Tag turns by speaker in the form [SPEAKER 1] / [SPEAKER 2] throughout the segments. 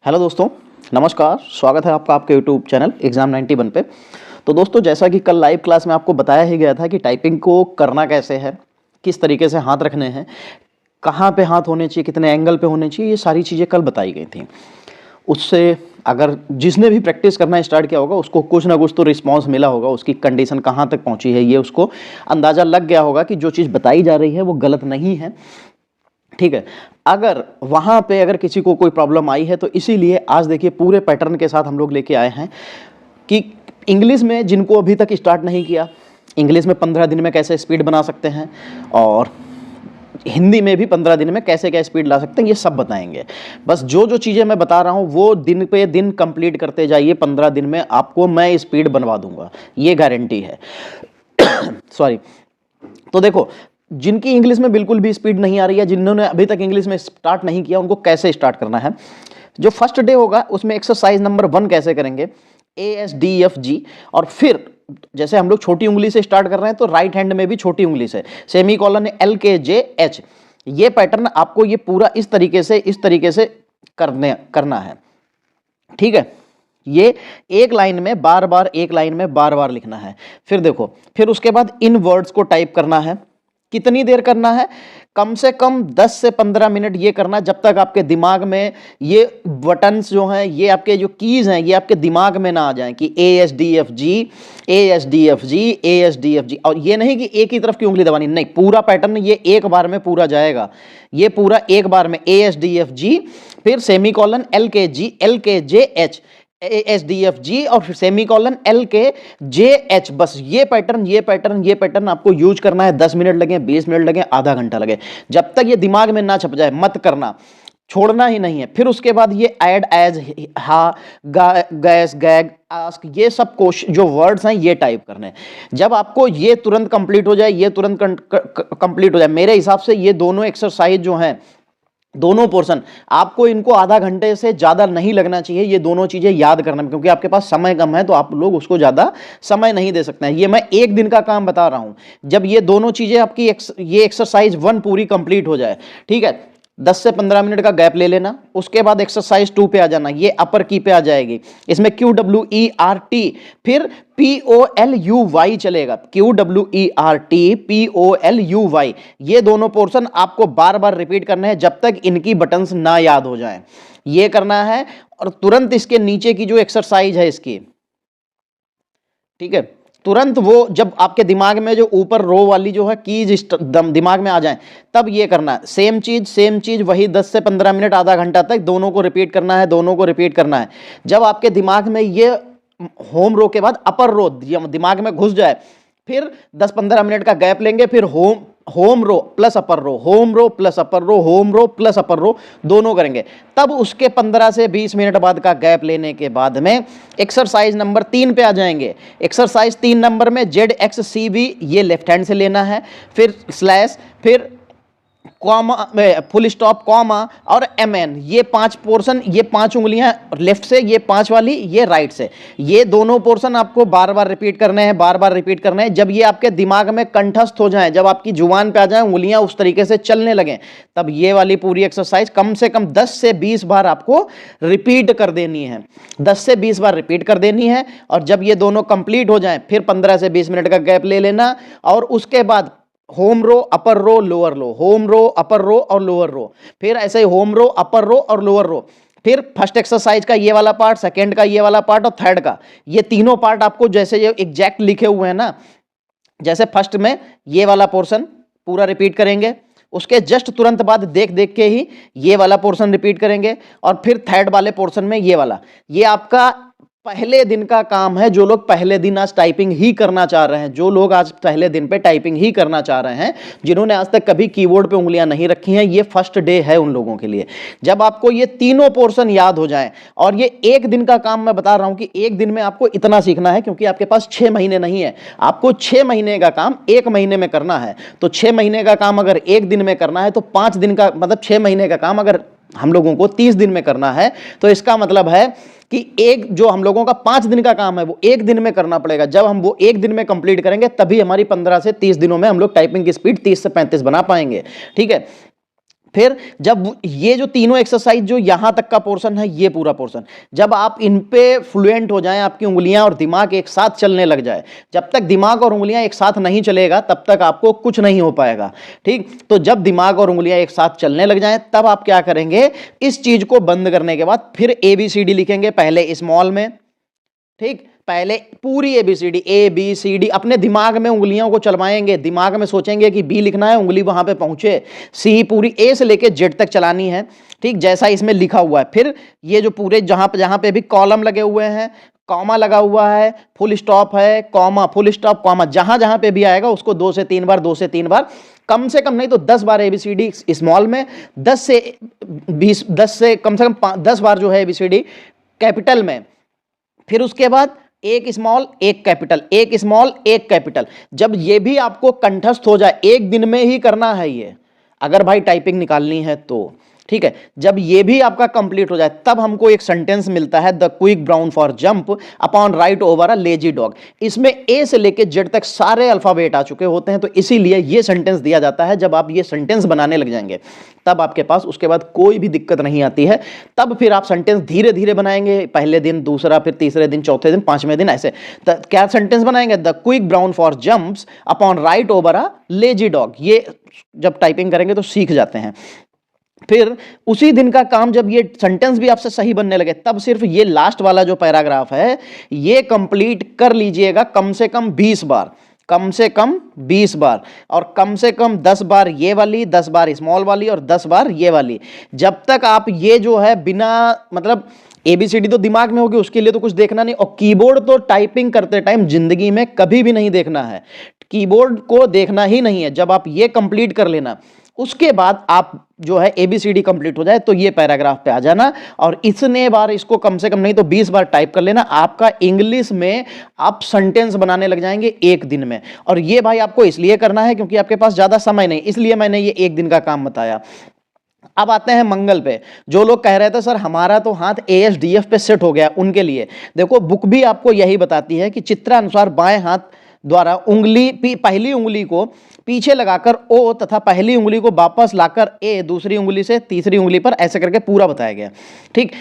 [SPEAKER 1] Hello दोस्तों, नमस्कार। स्वागत है आपका आपके यूट्यूब चैनल एग्जाम 91 पे। तो दोस्तों, जैसा कि कल लाइव क्लास में आपको बताया ही गया था कि टाइपिंग को करना कैसे है, किस तरीके से हाथ रखने हैं, कहाँ पे हाथ होने चाहिए, कितने एंगल पे होने चाहिए, ये सारी चीज़ें कल बताई गई थी। उससे अगर जिसने भी प्रैक्टिस करना स्टार्ट किया होगा उसको कुछ ना कुछ तो रिस्पॉन्स मिला होगा, उसकी कंडीशन कहाँ तक पहुँची है ये उसको अंदाज़ा लग गया होगा कि जो चीज़ बताई जा रही है वो गलत नहीं है। ठीक है। अगर वहां पे अगर किसी को कोई प्रॉब्लम आई है तो इसीलिए आज देखिए पूरे पैटर्न के साथ हम लोग लेके आए हैं कि इंग्लिश में जिनको अभी तक स्टार्ट नहीं किया, इंग्लिश में 15 दिन में कैसे स्पीड बना सकते हैं और हिंदी में भी 15 दिन में कैसे क्या स्पीड ला सकते हैं, ये सब बताएंगे। बस जो जो चीज़ें मैं बता रहा हूँ वो दिन पे दिन कंप्लीट करते जाइए, 15 दिन में आपको मैं स्पीड बनवा दूंगा, ये गारंटी है। सॉरी। तो देखो, जिनकी इंग्लिश में बिल्कुल भी स्पीड नहीं आ रही है, जिन्होंने अभी तक इंग्लिश में स्टार्ट नहीं किया, उनको कैसे स्टार्ट करना है। जो फर्स्ट डे होगा उसमें एक्सरसाइज नंबर 1 कैसे करेंगे, ASDFG। और फिर जैसे हम लोग छोटी उंगली से स्टार्ट कर रहे हैं तो राइट हैंड में भी छोटी उंगली से सेमीकोलन LKJH, ये पैटर्न आपको ये पूरा इस तरीके से करना है। ठीक है। ये एक लाइन में बार बार लिखना है। फिर देखो, फिर उसके बाद इन वर्ड्स को टाइप करना है। कितनी देर करना है? कम से कम 10 से 15 मिनट ये करना, जब तक आपके दिमाग में ये बटन्स जो हैं, ये आपके जो कीज हैं, ये आपके दिमाग में ना आ जाएं कि ASDFG ASDFG ASDFG। और ये नहीं कि एक ही तरफ की उंगली दबानी, नहीं, पूरा पैटर्न ये एक बार में पूरा जाएगा। ये पूरा एक बार में ASDFG, फिर सेमीकोलन LKJH ASDFG और फिर सेमीकोलन LKJH। बस ये पैटर्न आपको यूज करना है। 10 मिनट लगे, 20 मिनट लगे, आधा घंटा लगे, जब तक ये दिमाग में ना छप जाए मत करना, छोड़ना ही नहीं है। फिर उसके बाद ये ऐड, एज, हा, गैस, गैग, आस्क, ये सब क्वेश्चन जो वर्ड्स हैं ये टाइप करने हैं। जब आपको ये तुरंत कंप्लीट हो जाए, ये तुरंत कंप्लीट हो जाए, मेरे हिसाब से ये दोनों एक्सरसाइज जो हैं, दोनों पोर्शन आपको इनको आधा घंटे से ज्यादा नहीं लगना चाहिए, ये दोनों चीजें याद करना में, क्योंकि आपके पास समय कम है तो आप लोग उसको ज्यादा समय नहीं दे सकते हैं। ये मैं एक दिन का काम बता रहा हूं। जब ये दोनों चीजें आपकी ये एक्सरसाइज 1 पूरी कंप्लीट हो जाए, ठीक है, 10 से 15 मिनट का गैप ले लेना। उसके बाद एक्सरसाइज 2 पे आ जाना, ये अपर की पे आ जाएगी। इसमें QWERT फिर POLUY चलेगा, QWERT POLUY, ये दोनों पोर्शन आपको बार बार रिपीट करने हैं जब तक इनकी बटन्स ना याद हो जाएं। ये करना है। और तुरंत इसके नीचे की जो एक्सरसाइज है इसकी, ठीक है, तुरंत वो जब आपके दिमाग में जो ऊपर रो वाली जो है कीज दिमाग में आ जाए तब ये करना है। सेम चीज वही 10 से 15 मिनट, आधा घंटा तक दोनों को रिपीट करना है, जब आपके दिमाग में ये होम रो के बाद अपर रो दिमाग में घुस जाए, फिर 10-15 मिनट का गैप लेंगे, फिर होम रो प्लस अपर रो, होम रो प्लस अपर रो, होम रो प्लस अपर रो, दोनों करेंगे। तब उसके 15 से 20 मिनट बाद का गैप लेने के बाद में एक्सरसाइज नंबर 3 पे आ जाएंगे। एक्सरसाइज 3 नंबर में ZXCB, ये लेफ्ट हैंड से लेना है, फिर स्लैश, फिर कॉमा, फुल स्टॉप, कॉमा और MN, ये 5 पोर्शन, ये 5 उंगलियां लेफ्ट से, ये 5 वाली ये राइट से, ये दोनों पोर्शन आपको बार बार रिपीट करने हैं। जब ये आपके दिमाग में कंठस्थ हो जाएं, जब आपकी जुबान पे आ जाएं, उंगलियां उस तरीके से चलने लगें, तब ये वाली पूरी एक्सरसाइज कम से कम 10 से 20 बार आपको रिपीट कर देनी है। 10 से 20 बार रिपीट कर देनी है। और जब ये दोनों कंप्लीट हो जाएं, फिर 15 से 20 मिनट का गैप ले लेना। और उसके बाद होम रो, अपर रो, लोअर रो, होम रो, अपर रो और लोअर रो, फिर ऐसे ही होम रो, अपर रो और लोअर रो। फिर फर्स्ट एक्सरसाइज का ये वाला पार्ट, सेकंड का ये वाला पार्ट और थर्ड का, ये तीनों पार्ट आपको जैसे ये एग्जैक्ट लिखे हुए हैं ना, जैसे फर्स्ट में ये वाला पोर्शन पूरा रिपीट करेंगे, उसके जस्ट तुरंत बाद देख के ही ये वाला पोर्शन रिपीट करेंगे, और फिर थर्ड वाले पोर्शन में ये वाला। ये आपका पहले दिन का काम है। जो लोग पहले दिन आज टाइपिंग ही करना चाह रहे हैं, जो लोग आज पहले दिन पे टाइपिंग ही करना चाह रहे हैं, जिन्होंने आज तक कभी कीबोर्ड पे उंगलियां नहीं रखी हैं, ये फर्स्ट डे है उन लोगों के लिए। जब आपको ये तीनों पोर्शन याद हो जाएं, और ये एक दिन का काम मैं बता रहा हूं कि एक दिन में आपको इतना सीखना है, क्योंकि आपके पास 6 महीने नहीं है, आपको 6 महीने का काम 1 महीने में करना है। तो 6 महीने का काम अगर एक दिन में करना है तो 5 दिन का मतलब 6 महीने का काम अगर हम लोगों को 30 दिन में करना है, तो इसका मतलब है कि एक जो हम लोगों का 5 दिन का काम है वो एक दिन में करना पड़ेगा। जब हम वो एक दिन में कंप्लीट करेंगे तभी हमारी 15 से 30 दिनों में हम लोग टाइपिंग की स्पीड 30 से 35 बना पाएंगे। ठीक है। फिर जब ये जो तीनों एक्सरसाइज, जो यहां तक का पोर्शन है, ये पूरा पोर्शन, जब आप इन पे फ्लुएंट हो जाएं, आपकी उंगलियां और दिमाग एक साथ चलने लग जाए, जब तक दिमाग और उंगलियां एक साथ नहीं चलेगा तब तक आपको कुछ नहीं हो पाएगा। ठीक, तो जब दिमाग और उंगलियां एक साथ चलने लग जाएं तब आप क्या करेंगे, इस चीज को बंद करने के बाद फिर ABCD लिखेंगे, पहले स्मॉल में। ठीक, पहले पूरी ABCD, ABCD अपने दिमाग में उंगलियों को चलवाएंगे, दिमाग में सोचेंगे कि B लिखना है, उंगली वहां पे पहुंचे, C पूरी A से लेके Z तक चलानी है। ठीक, जैसा इसमें लिखा हुआ है। फिर ये जो पूरे जहां पे भी कॉलम लगे हुए हैं, कॉमा लगा हुआ है, फुल स्टॉप है, कॉमा, फुल स्टॉप, कॉमा, जहां जहां पे भी आएगा उसको 2 से 3 बार, 2 से 3 बार, कम से कम नहीं तो 10 बार ABCD स्मॉल में, 10 से 20, 10 से कम से कम 10 बार जो है ABCD कैपिटल में। फिर उसके बाद एक स्मॉल एक कैपिटल, एक स्मॉल एक कैपिटल। जब ये भी आपको कंठस्थ हो जाए, एक दिन में ही करना है ये, अगर भाई टाइपिंग निकालनी है तो। ठीक है, जब ये भी आपका कंप्लीट हो जाए तब हमको एक सेंटेंस मिलता है, the quick brown for jump upon right over a lazy dog. इसमें A से लेके Z तक सारे अल्फाबेट आ चुके होते हैं, तो इसीलिए ये सेंटेंस दिया जाता है। जब आप ये सेंटेंस बनाने लग जाएंगे तब आपके पास उसके बाद कोई भी दिक्कत नहीं आती है। तब फिर आप सेंटेंस धीरे धीरे बनाएंगे, पहले दिन, दूसरा, फिर तीसरे दिन, चौथे दिन, पांचवें दिन, ऐसे क्या सेंटेंस बनाएंगे, the quick brown for jumps upon right over a lazy dog. ये जब टाइपिंग करेंगे तो सीख जाते हैं। फिर उसी दिन का काम, जब ये सेंटेंस भी आपसे सही बनने लगे तब सिर्फ ये लास्ट वाला जो पैराग्राफ है ये कंप्लीट कर लीजिएगा कम से कम 20 बार, कम से कम 20 बार, और कम से कम 10 बार ये वाली, 10 बार स्मॉल वाली और 10 बार ये वाली। जब तक आप ये जो है बिना, मतलब ABCD तो दिमाग में होगी, उसके लिए तो कुछ देखना नहीं, और कीबोर्ड तो टाइपिंग करते टाइम जिंदगी में कभी भी नहीं देखना है, कीबोर्ड को देखना ही नहीं है। जब आप ये कंप्लीट कर लेना उसके बाद आप जो है ABCD कंप्लीट हो जाए तो ये पैराग्राफ पे आ जाना, और इतने बार इसको कम से कम नहीं तो 20 बार टाइप कर लेना। आपका इंग्लिश में आप सेंटेंस बनाने लग जाएंगे एक दिन में। और ये भाई आपको इसलिए करना है क्योंकि आपके पास ज्यादा समय नहीं, इसलिए मैंने ये एक दिन का काम बताया। अब आते हैं मंगल पे। जो लोग कह रहे थे सर हमारा तो हाथ ASDF पे सेट हो गया, उनके लिए देखो बुक भी आपको यही बताती है कि चित्रानुसार बाएं हाथ द्वारा पहली उंगली को पीछे लगाकर O तथा पहली उंगली को वापस लाकर A, दूसरी उंगली से तीसरी उंगली पर, ऐसे करके पूरा बताया गया। ठीक,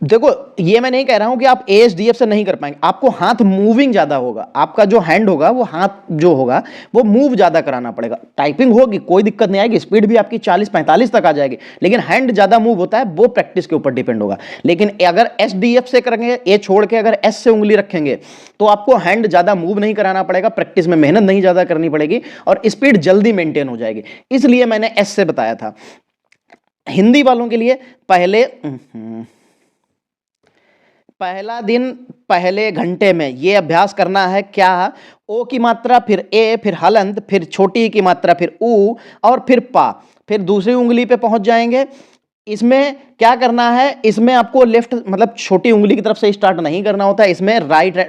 [SPEAKER 1] देखो ये मैं नहीं कह रहा हूं कि आप ASDF से नहीं कर पाएंगे, आपको हाथ मूविंग ज्यादा होगा, आपका जो हैंड होगा वो हाथ जो होगा वो मूव ज्यादा कराना पड़ेगा। टाइपिंग होगी, कोई दिक्कत नहीं आएगी, स्पीड भी आपकी 40-45 तक आ जाएगी, लेकिन हैंड ज्यादा मूव होता है, वो प्रैक्टिस के ऊपर डिपेंड होगा। लेकिन अगर SDF से करेंगे, A छोड़ के अगर S से उंगली रखेंगे तो आपको हैंड ज्यादा मूव नहीं कराना पड़ेगा, प्रैक्टिस में मेहनत नहीं ज्यादा करनी पड़ेगी और स्पीड जल्दी मेंटेन हो जाएगी। इसलिए मैंने S से बताया था। हिंदी वालों के लिए पहला दिन पहले घंटे में ये अभ्यास करना है, क्या, ओ की मात्रा, फिर ए, फिर हलंत, फिर छोटी की मात्रा, फिर ऊ, और फिर पा, फिर दूसरी उंगली पे पहुंच जाएंगे। इसमें क्या करना है, इसमें आपको लेफ्ट मतलब छोटी उंगली की तरफ से स्टार्ट नहीं करना होता है, इसमें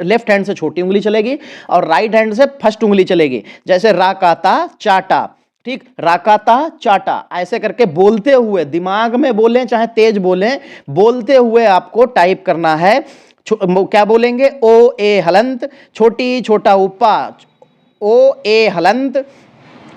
[SPEAKER 1] लेफ्ट हैंड से छोटी उंगली चलेगी और राइट हैंड से फर्स्ट उंगली चलेगी। जैसे राकाता चाटा, ठीक, राकाता चाटा, ऐसे करके बोलते हुए, दिमाग में बोलें चाहे तेज बोलें, बोलते हुए आपको टाइप करना है। क्या बोलेंगे, ओ ए हलंत, छोटी छोटा उपा, ओ ए हलंत,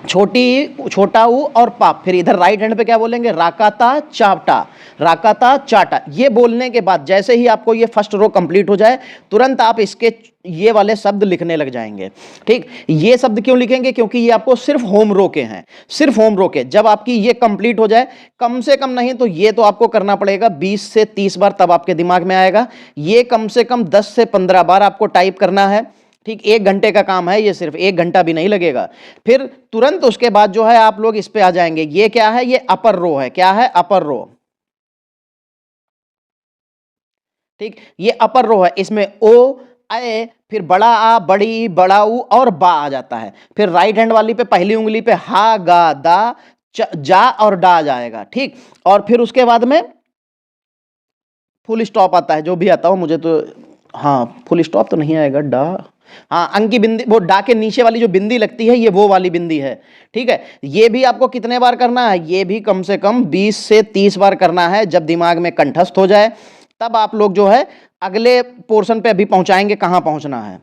[SPEAKER 1] छोटी छोटा ऊ और पाप। फिर इधर राइट हैंड पे क्या बोलेंगे, राकाता चाटा, राकाता चाटा। ये बोलने के बाद जैसे ही आपको ये फर्स्ट रो कंप्लीट हो जाए तुरंत आप इसके ये वाले शब्द लिखने लग जाएंगे। ठीक, ये शब्द क्यों लिखेंगे, क्योंकि ये आपको सिर्फ होम रो के हैं, सिर्फ होम रो के। जब आपकी ये कंप्लीट हो जाए, कम से कम नहीं तो ये तो आपको करना पड़ेगा 20 से 30 बार, तब आपके दिमाग में आएगा। ये कम से कम 10 से 15 बार आपको टाइप करना है। ठीक, 1 घंटे का काम है ये, सिर्फ 1 घंटा भी नहीं लगेगा। फिर तुरंत उसके बाद जो है आप लोग इस पे आ जाएंगे। ये क्या है, ये अपर रो है, क्या है, अपर रो। ठीक, ये अपर रो है, इसमें ओ, ए, फिर बड़ा आ, बड़ी, बड़ा ऊ और बा आ जाता है। फिर राइट हैंड वाली पे पहली उंगली पे हा, गा, दा, जा और डा आ जाएगा। ठीक, और फिर उसके बाद में फुल स्टॉप आता है, जो भी आता हो मुझे तो, हाँ फुल स्टॉप तो नहीं आएगा, डा, हाँ अंक की बिंदी, वो डा के नीचे वाली जो बिंदी लगती है ये वो वाली बिंदी है। ठीक है, ये भी आपको कितने बार करना है, ये भी कम से कम 20 से 30 बार करना है। जब दिमाग में कंठस्थ हो जाए तब आप लोग जो है अगले पोर्शन पे अभी पहुंचाएंगे, कहां पहुंचना है।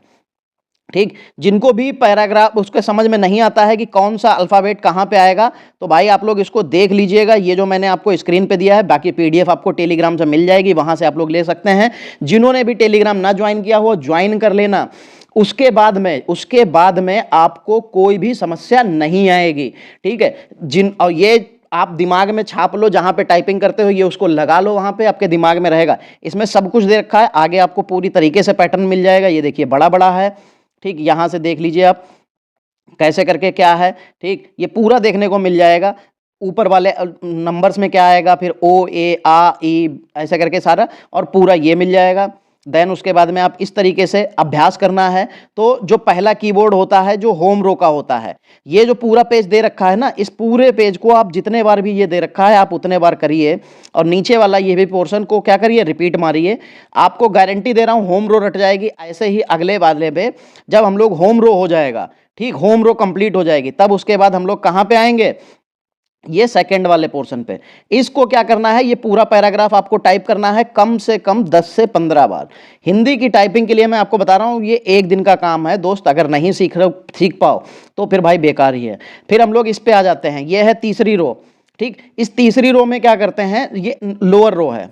[SPEAKER 1] ठीक, जिनको भी पैराग्राफ उसके समझ में नहीं आता है कि कौन सा अल्फ़ाबेट कहाँ पे आएगा, तो भाई आप लोग इसको देख लीजिएगा। ये जो मैंने आपको स्क्रीन पे दिया है, बाकी पीडीएफ आपको टेलीग्राम से मिल जाएगी, वहाँ से आप लोग ले सकते हैं। जिन्होंने भी टेलीग्राम ना ज्वाइन किया हो, ज्वाइन कर लेना। उसके बाद में आपको कोई भी समस्या नहीं आएगी, ठीक है। और ये आप दिमाग में छाप लो, जहां पे टाइपिंग करते हो ये उसको लगा लो, वहां पे आपके दिमाग में रहेगा। इसमें सब कुछ दे रखा है, आगे आपको पूरी तरीके से पैटर्न मिल जाएगा। ये देखिए बड़ा बड़ा है, ठीक, यहां से देख लीजिए आप कैसे करके क्या है, ठीक, ये पूरा देखने को मिल जाएगा। ऊपर वाले नंबर्स में क्या आएगा, फिर ओ ए आ ई ऐसे करके सारा, और पूरा ये मिल जाएगा। देन उसके बाद में आप इस तरीके से अभ्यास करना है। तो जो पहला कीबोर्ड होता है जो होम रो का होता है, ये जो पूरा पेज दे रखा है ना, इस पूरे पेज को आप जितने बार भी ये दे रखा है आप उतने बार करिए, और नीचे वाला ये भी पोर्शन को क्या करिए, रिपीट मारिए। आपको गारंटी दे रहा हूँ होम रो रट जाएगी। ऐसे ही अगले वाले पे जब हम लोग होम रो हो जाएगा, ठीक, होम रो कंप्लीट हो जाएगी, तब उसके बाद हम लोग कहाँ पे आएंगे, ये सेकंड वाले पोर्शन पे। इसको क्या करना है, ये पूरा पैराग्राफ आपको टाइप करना है कम से कम 10 से 15 बार। हिंदी की टाइपिंग के लिए मैं आपको बता रहा हूँ, ये एक दिन का काम है दोस्त। अगर नहीं सीख पाओ तो फिर भाई बेकार ही है। फिर हम लोग इस पे आ जाते हैं, ये है तीसरी रो, ठीक। इस तीसरी रो में क्या करते हैं, ये लोअर रो है,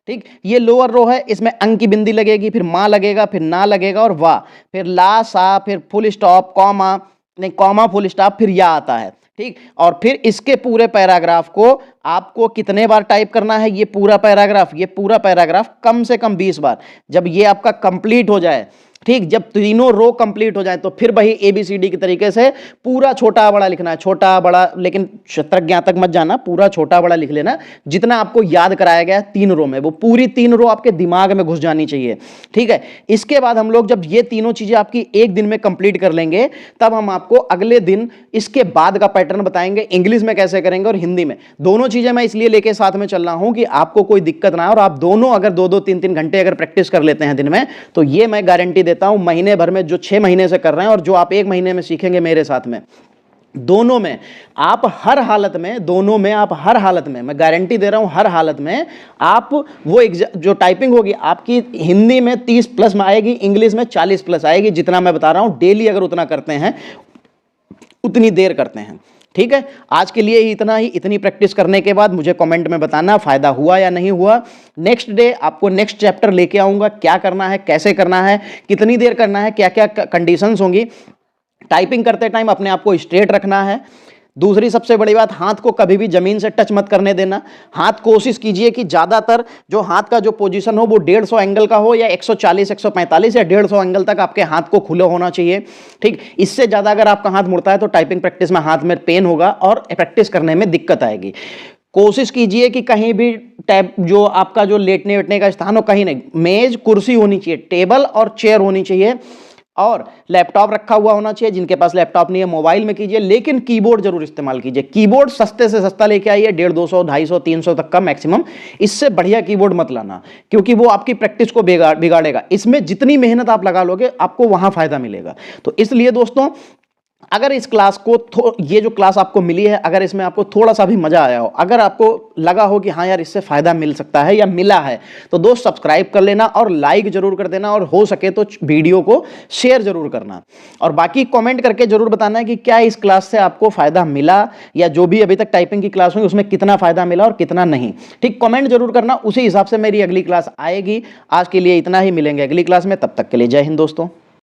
[SPEAKER 1] ठीक, ये लोअर रो है। इसमें अंक की बिंदी लगेगी, फिर माँ लगेगा, फिर ना लगेगा और वाह, फिर ला सा, फिर फुल स्टॉप, कॉमा नहीं, कॉमा फुल स्टॉप, फिर या आता है, ठीक। और फिर इसके पूरे पैराग्राफ को आपको कितने बार टाइप करना है, ये पूरा पैराग्राफ कम से कम 20 बार। जब ये आपका कंप्लीट हो जाए, ठीक, जब तीनों रो कंप्लीट हो जाए, तो फिर वही ABCD के तरीके से पूरा छोटा बड़ा लिखना है, छोटा बड़ा, लेकिन शतज्ञ तक मत जाना, पूरा छोटा बड़ा लिख लेना। जितना आपको याद कराया गया 3 रो में, वो पूरी 3 रो आपके दिमाग में घुस जानी चाहिए, ठीक है। इसके बाद हम लोग जब ये तीनों चीजें आपकी एक दिन में कंप्लीट कर लेंगे, तब हम आपको अगले दिन इसके बाद का पैटर्न बताएंगे, इंग्लिश में कैसे करेंगे और हिंदी में। दोनों चीजें मैं इसलिए लेके साथ में चल रहा हूं कि आपको कोई दिक्कत ना हो, और आप दोनों अगर 2-2 3-3 घंटे अगर प्रैक्टिस कर लेते हैं दिन में, तो ये मैं गारंटी देता हूं महीने भर में, जो 6 महीने से कर रहे हैं और जो आप 1 महीने में सीखेंगे मेरे साथ में, दोनों में आप हर हालत में, मैं गारंटी दे रहा हूं, हर हालत में आप वो जो टाइपिंग होगी आपकी हिंदी में 30 प्लस में आएगी, इंग्लिश में 40 प्लस आएगी। जितना मैं बता रहा हूं, डेली अगर उतना करते हैं, उतनी देर करते हैं, ठीक है। आज के लिए ही इतना ही। इतनी प्रैक्टिस करने के बाद मुझे कमेंट में बताना फायदा हुआ या नहीं हुआ। नेक्स्ट डे आपको नेक्स्ट चैप्टर लेके आऊंगा, क्या करना है, कैसे करना है, कितनी देर करना है, क्या क्या कंडीशंस होंगी। टाइपिंग करते टाइम अपने आप को स्ट्रेट रखना है। दूसरी सबसे बड़ी बात, हाथ को कभी भी जमीन से टच मत करने देना। हाथ कोशिश कीजिए कि ज्यादातर जो हाथ का जो पोजीशन हो वो 150 एंगल का हो, या 140 145 या 150 एंगल तक आपके हाथ को खुला होना चाहिए, ठीक। इससे ज्यादा अगर आपका हाथ मुड़ता है तो टाइपिंग प्रैक्टिस में हाथ में पेन होगा और प्रैक्टिस करने में दिक्कत आएगी। कोशिश कीजिए कि कहीं भी टैब जो आपका जो लेटने वेटने का स्थान हो, कहीं नहीं, मेज कुर्सी होनी चाहिए, टेबल और चेयर होनी चाहिए, और लैपटॉप रखा हुआ होना चाहिए। जिनके पास लैपटॉप नहीं है मोबाइल में कीजिए, लेकिन कीबोर्ड जरूर इस्तेमाल कीजिए। कीबोर्ड सस्ते से सस्ता लेके आइए, 150 200 250 300 तक का मैक्सिमम। इससे बढ़िया कीबोर्ड मत लाना, क्योंकि वो आपकी प्रैक्टिस को बिगाड़ेगा। इसमें जितनी मेहनत आप लगा लोगे आपको वहां फायदा मिलेगा। तो इसलिए दोस्तों, अगर इस क्लास को ये जो क्लास आपको मिली है, अगर इसमें आपको थोड़ा सा भी मजा आया हो, अगर आपको लगा हो कि हाँ यार इससे फायदा मिल सकता है या मिला है, तो दोस्त सब्सक्राइब कर लेना और लाइक जरूर कर देना, और हो सके तो वीडियो को शेयर जरूर करना। और बाकी कमेंट करके जरूर बताना है कि क्या इस क्लास से आपको फायदा मिला, या जो भी अभी तक टाइपिंग की क्लास हुई उसमें कितना फायदा मिला और कितना नहीं, ठीक। कमेंट जरूर करना, उसी हिसाब से मेरी अगली क्लास आएगी। आज के लिए इतना ही, मिलेंगे अगली क्लास में, तब तक के लिए जय हिंद दोस्तों।